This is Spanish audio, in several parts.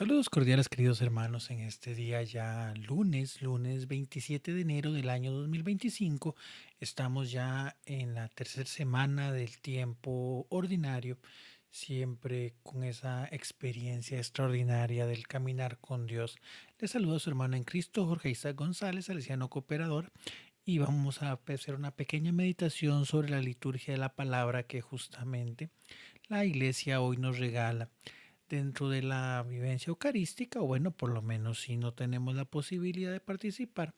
Saludos cordiales queridos hermanos en este día ya lunes 27 de enero del año 2025. Estamos ya en la tercera semana del tiempo ordinario, siempre con esa experiencia extraordinaria del caminar con Dios. Les saludo a su hermano en Cristo, Jorge Isaac González, salesiano cooperador, y vamos a hacer una pequeña meditación sobre la liturgia de la palabra que justamente la iglesia hoy nos regala dentro de la vivencia eucarística, o bueno, por lo menos si no tenemos la posibilidad de participar,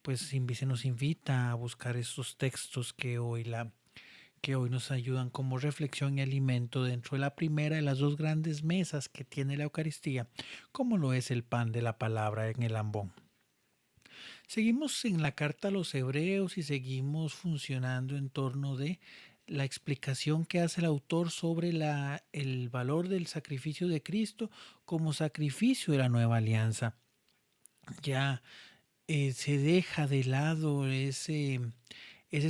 pues se nos invita a buscar esos textos que hoy nos ayudan como reflexión y alimento dentro de la primera de las dos grandes mesas que tiene la Eucaristía, como lo es el pan de la palabra en el ambón. Seguimos en la carta a los hebreos y seguimos funcionando en torno de la explicación que hace el autor sobre el valor del sacrificio de Cristo como sacrificio de la nueva alianza. Ya se deja de lado ese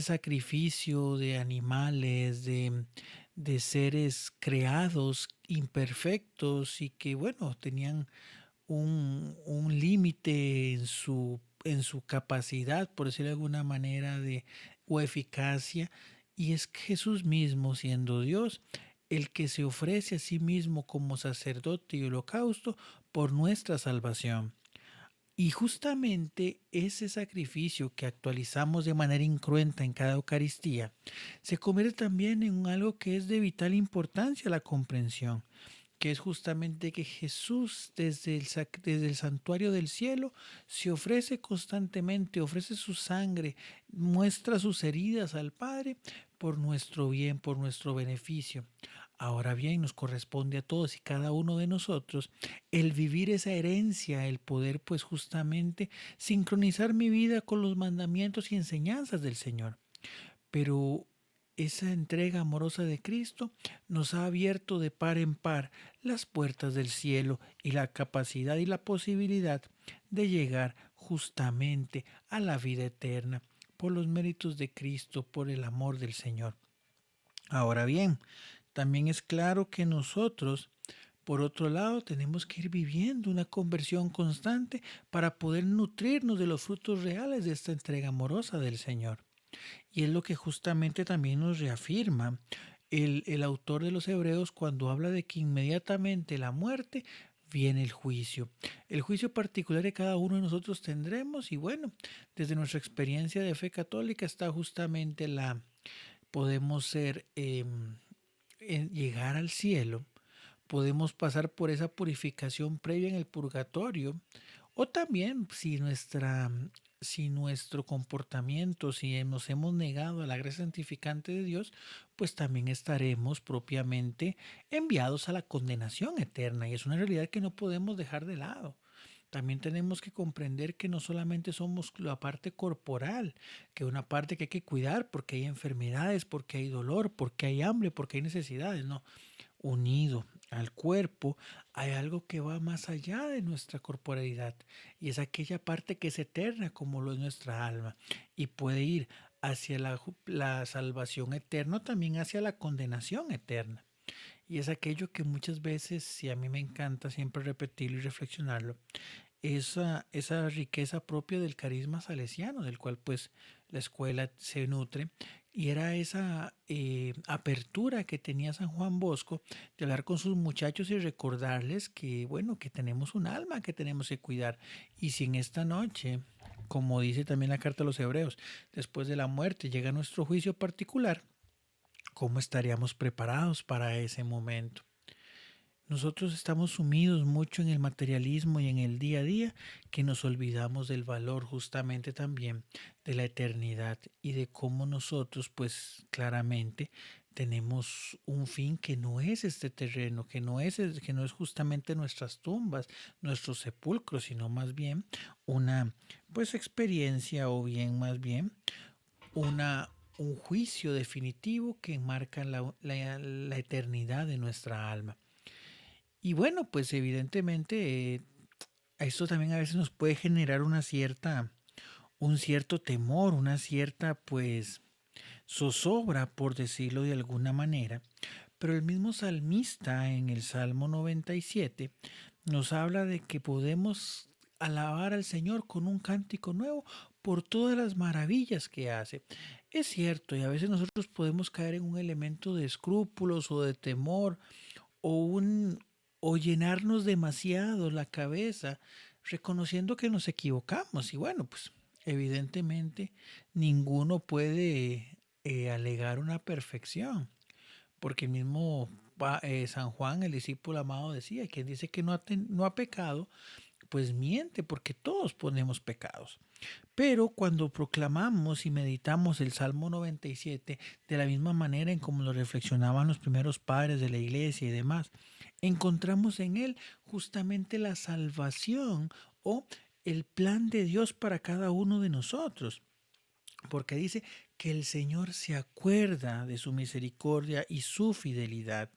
sacrificio de animales, de seres creados imperfectos y que, bueno, tenían un límite en su capacidad, por decirlo de alguna manera, o eficacia, y es Jesús mismo, siendo Dios, el que se ofrece a sí mismo como sacerdote y holocausto por nuestra salvación. Y justamente ese sacrificio que actualizamos de manera incruenta en cada Eucaristía se convierte también en algo que es de vital importancia la comprensión, que es justamente que Jesús desde el santuario del cielo se ofrece constantemente, ofrece su sangre, muestra sus heridas al Padre por nuestro bien, por nuestro beneficio. Ahora bien, nos corresponde a todos y cada uno de nosotros el vivir esa herencia, el poder pues justamente sincronizar mi vida con los mandamientos y enseñanzas del Señor. Pero esa entrega amorosa de Cristo nos ha abierto de par en par las puertas del cielo y la capacidad y la posibilidad de llegar justamente a la vida eterna por los méritos de Cristo, por el amor del Señor. Ahora bien, también es claro que nosotros, por otro lado, tenemos que ir viviendo una conversión constante para poder nutrirnos de los frutos reales de esta entrega amorosa del Señor. Y es lo que justamente también nos reafirma el autor de los Hebreos cuando habla de que inmediatamente la muerte viene el juicio. El juicio particular que cada uno de nosotros tendremos y bueno, desde nuestra experiencia de fe católica está justamente podemos ser, llegar al cielo, podemos pasar por esa purificación previa en el purgatorio, o también si nuestro comportamiento, si nos hemos negado a la gracia santificante de Dios, pues también estaremos propiamente enviados a la condenación eterna. Y es una realidad que no podemos dejar de lado. También tenemos que comprender que no solamente somos la parte corporal, que una parte que hay que cuidar porque hay enfermedades, porque hay dolor, porque hay hambre, porque hay necesidades, no. Unido al cuerpo hay algo que va más allá de nuestra corporalidad y es aquella parte que es eterna como lo es nuestra alma y puede ir hacia la salvación eterna, también hacia la condenación eterna. Y es aquello que muchas veces, y a mí me encanta siempre repetirlo y reflexionarlo, esa riqueza propia del carisma salesiano, del cual pues la escuela se nutre, y era esa apertura que tenía San Juan Bosco de hablar con sus muchachos y recordarles que, bueno, que tenemos un alma que tenemos que cuidar. Y si en esta noche, como dice también la carta a los hebreos, después de la muerte llega nuestro juicio particular, ¿cómo estaríamos preparados para ese momento? Nosotros estamos sumidos mucho en el materialismo y en el día a día que nos olvidamos del valor justamente también de la eternidad y de cómo nosotros pues claramente tenemos un fin que no es este terreno, que no es justamente nuestras tumbas, nuestros sepulcros, sino más bien una pues experiencia o bien más bien un juicio definitivo que marca la eternidad de nuestra alma. Y bueno, pues evidentemente esto también a veces nos puede generar un cierto temor, una cierta pues zozobra, por decirlo de alguna manera. Pero el mismo salmista en el Salmo 97 nos habla de que podemos alabar al Señor con un cántico nuevo por todas las maravillas que hace. Es cierto, y a veces nosotros podemos caer en un elemento de escrúpulos o de temor o un o llenarnos demasiado la cabeza reconociendo que nos equivocamos y bueno, pues evidentemente ninguno puede alegar una perfección. Porque el mismo San Juan, el discípulo amado, decía, quien dice que no ha pecado, pues miente, porque todos ponemos pecados. Pero cuando proclamamos y meditamos el Salmo 97, de la misma manera en como lo reflexionaban los primeros padres de la iglesia y demás, encontramos en él justamente la salvación o el plan de Dios para cada uno de nosotros. Porque dice que el Señor se acuerda de su misericordia y su fidelidad.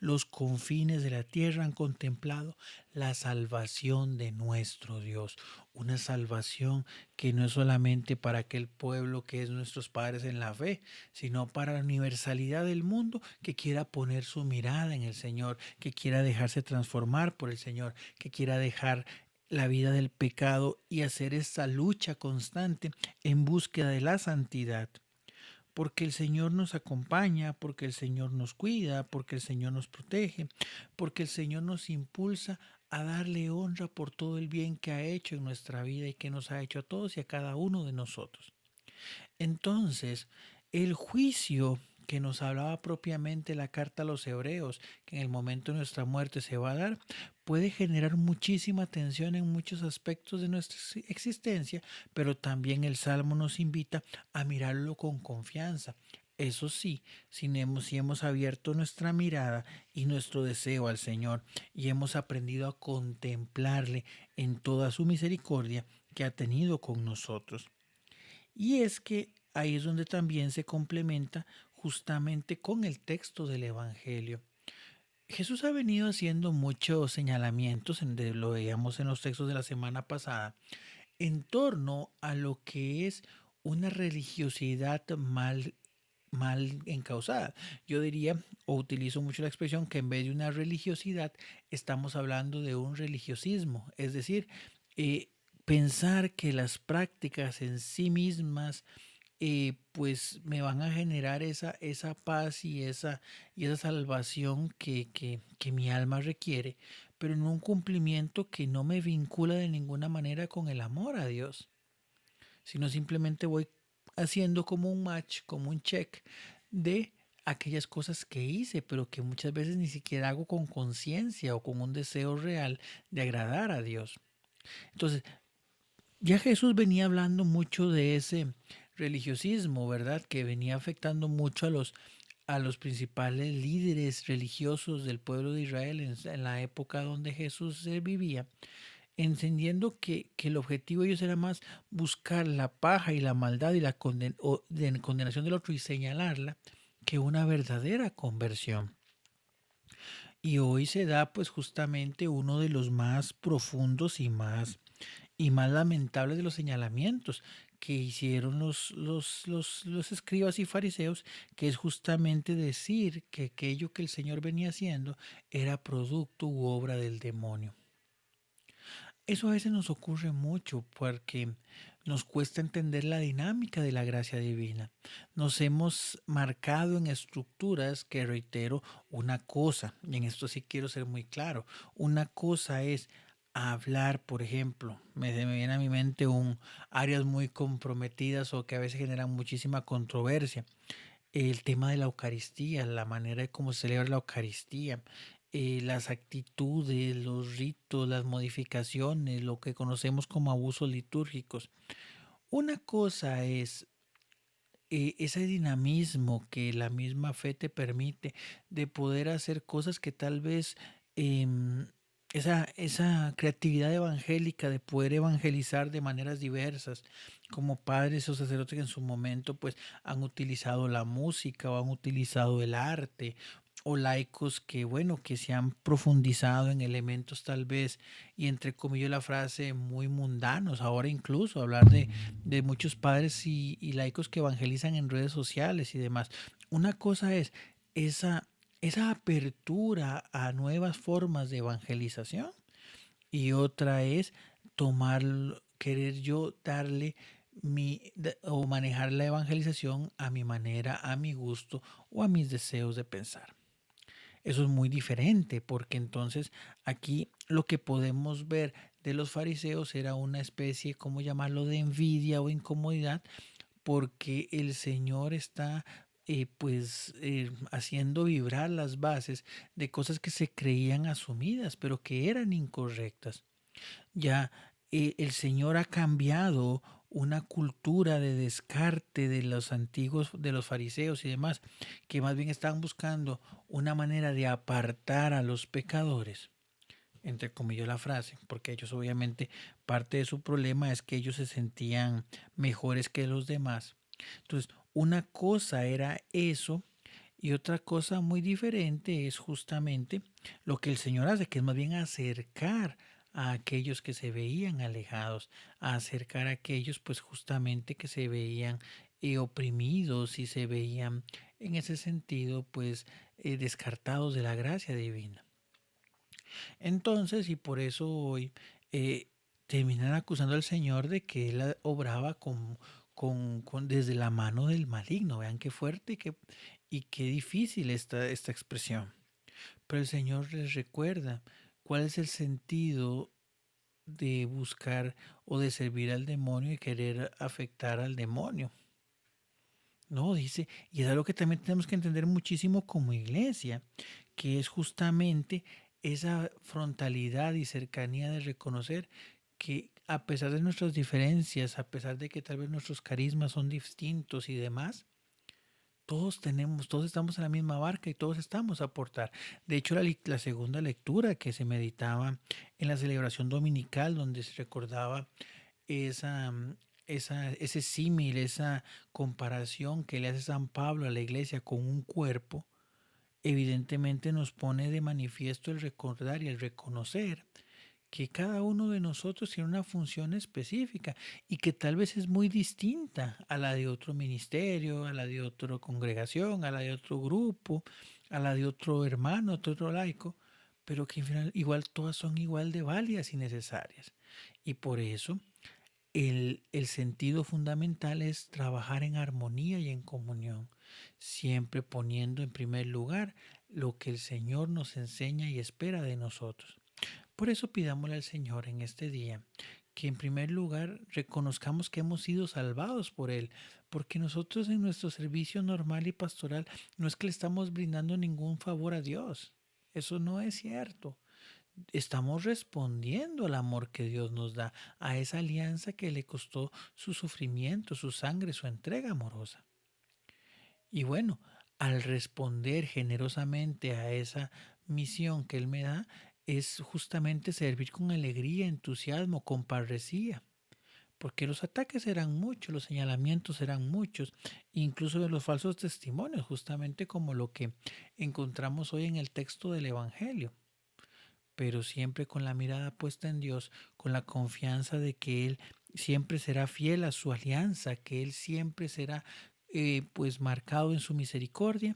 Los confines de la tierra han contemplado la salvación de nuestro Dios. Una salvación que no es solamente para aquel pueblo que es nuestros padres en la fe, sino para la universalidad del mundo que quiera poner su mirada en el Señor, que quiera dejarse transformar por el Señor, que quiera dejar la vida del pecado y hacer esta lucha constante en búsqueda de la santidad. Porque el Señor nos acompaña, porque el Señor nos cuida, porque el Señor nos protege, porque el Señor nos impulsa a darle honra por todo el bien que ha hecho en nuestra vida y que nos ha hecho a todos y a cada uno de nosotros. Entonces, el juicio que nos hablaba propiamente la carta a los hebreos, que en el momento de nuestra muerte se va a dar, puede generar muchísima tensión en muchos aspectos de nuestra existencia, pero también el Salmo nos invita a mirarlo con confianza. Eso sí, si hemos abierto nuestra mirada y nuestro deseo al Señor y hemos aprendido a contemplarle en toda su misericordia que ha tenido con nosotros. Y es que ahí es donde también se complementa justamente con el texto del Evangelio. Jesús ha venido haciendo muchos señalamientos, lo veíamos en los textos de la semana pasada, en torno a lo que es una religiosidad mal encausada. Yo diría, o utilizo mucho la expresión, que en vez de una religiosidad, estamos hablando de un religiosismo, es decir, eh, pensar que las prácticas en sí mismas pues me van a generar esa paz y esa salvación que mi alma requiere, pero en un cumplimiento que no me vincula de ninguna manera con el amor a Dios, sino simplemente voy haciendo como un match, como un check de aquellas cosas que hice, pero que muchas veces ni siquiera hago con conciencia o con un deseo real de agradar a Dios. Entonces, ya Jesús venía hablando mucho de ese religiosismo, ¿verdad? Que venía afectando mucho a los principales líderes religiosos del pueblo de Israel en la época donde Jesús vivía, entendiendo que el objetivo de ellos era más buscar la paja y la maldad y la condenación del otro y señalarla que una verdadera conversión. Y hoy se da pues justamente uno de los más profundos y más lamentables de los señalamientos que hicieron los escribas y fariseos, que es justamente decir que aquello que el Señor venía haciendo era producto u obra del demonio. Eso a veces nos ocurre mucho porque nos cuesta entender la dinámica de la gracia divina. Nos hemos marcado en estructuras que, reitero, una cosa, y en esto sí quiero ser muy claro, una cosa es hablar, por ejemplo, se me viene a mi mente áreas muy comprometidas o que a veces generan muchísima controversia, el tema de la Eucaristía, la manera de cómo se celebra la Eucaristía, las actitudes, los ritos, las modificaciones, lo que conocemos como abusos litúrgicos. Una cosa es ese dinamismo que la misma fe te permite de poder hacer cosas que tal vez esa creatividad evangélica de poder evangelizar de maneras diversas, como padres o sacerdotes que en su momento pues han utilizado la música o han utilizado el arte, o laicos que bueno, que se han profundizado en elementos tal vez, y entre comillas la frase, muy mundanos. Ahora incluso hablar de muchos padres y laicos que evangelizan en redes sociales y demás. Una cosa es esa, esa apertura a nuevas formas de evangelización, y otra es tomar, querer yo darle o manejar la evangelización a mi manera, a mi gusto o a mis deseos de pensar. Eso es muy diferente porque entonces aquí lo que podemos ver de los fariseos era una especie, ¿cómo llamarlo?, de envidia o incomodidad porque el Señor está haciendo vibrar las bases de cosas que se creían asumidas, pero que eran incorrectas. Ya el Señor ha cambiado una cultura de descarte de los antiguos, de los fariseos y demás, que más bien estaban buscando una manera de apartar a los pecadores, entre comillas la frase, porque ellos obviamente parte de su problema es que ellos se sentían mejores que los demás. Entonces, una cosa era eso y otra cosa muy diferente es justamente lo que el Señor hace, que es más bien acercar a aquellos que se veían alejados, a acercar a aquellos pues justamente que se veían oprimidos y se veían en ese sentido pues descartados de la gracia divina. Entonces, y por eso hoy terminan acusando al Señor de que él obraba desde la mano del maligno. Vean qué fuerte y qué difícil esta expresión. Pero el Señor les recuerda cuál es el sentido de buscar o de servir al demonio y querer afectar al demonio. No, dice, y es algo que también tenemos que entender muchísimo como iglesia, que es justamente esa frontalidad y cercanía de reconocer que a pesar de nuestras diferencias, a pesar de que tal vez nuestros carismas son distintos y demás, todos estamos en la misma barca y todos estamos a aportar. De hecho, la segunda lectura que se meditaba en la celebración dominical, donde se recordaba esa, ese símil, esa comparación que le hace San Pablo a la iglesia con un cuerpo, evidentemente nos pone de manifiesto el recordar y el reconocer que cada uno de nosotros tiene una función específica y que tal vez es muy distinta a la de otro ministerio, a la de otra congregación, a la de otro grupo, a la de otro hermano, otro laico, pero que igual todas son igual de válidas y necesarias. Y por eso el sentido fundamental es trabajar en armonía y en comunión, siempre poniendo en primer lugar lo que el Señor nos enseña y espera de nosotros. Por eso pidámosle al Señor en este día que en primer lugar reconozcamos que hemos sido salvados por Él, porque nosotros en nuestro servicio normal y pastoral no es que le estamos brindando ningún favor a Dios. Eso no es cierto. Estamos respondiendo al amor que Dios nos da, a esa alianza que le costó su sufrimiento, su sangre, su entrega amorosa. Y bueno, al responder generosamente a esa misión que Él me da, es justamente servir con alegría, entusiasmo, con parresía. Porque los ataques serán muchos, los señalamientos serán muchos, incluso de los falsos testimonios, justamente como lo que encontramos hoy en el texto del Evangelio, pero siempre con la mirada puesta en Dios, con la confianza de que Él siempre será fiel a su alianza, que Él siempre será pues marcado en su misericordia.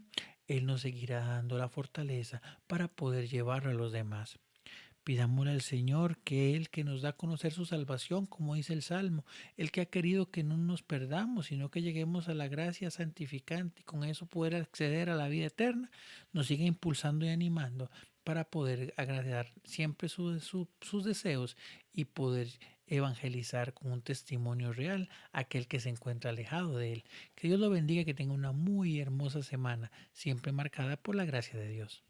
Él nos seguirá dando la fortaleza para poder llevarlo a los demás. Pidámosle al Señor que Él que nos da a conocer su salvación, como dice el Salmo, el que ha querido que no nos perdamos, sino que lleguemos a la gracia santificante y con eso poder acceder a la vida eterna, nos siga impulsando y animando para poder agradar siempre sus deseos y poder evangelizar con un testimonio real a aquel que se encuentra alejado de Él. Que Dios lo bendiga y que tenga una muy hermosa semana, siempre marcada por la gracia de Dios.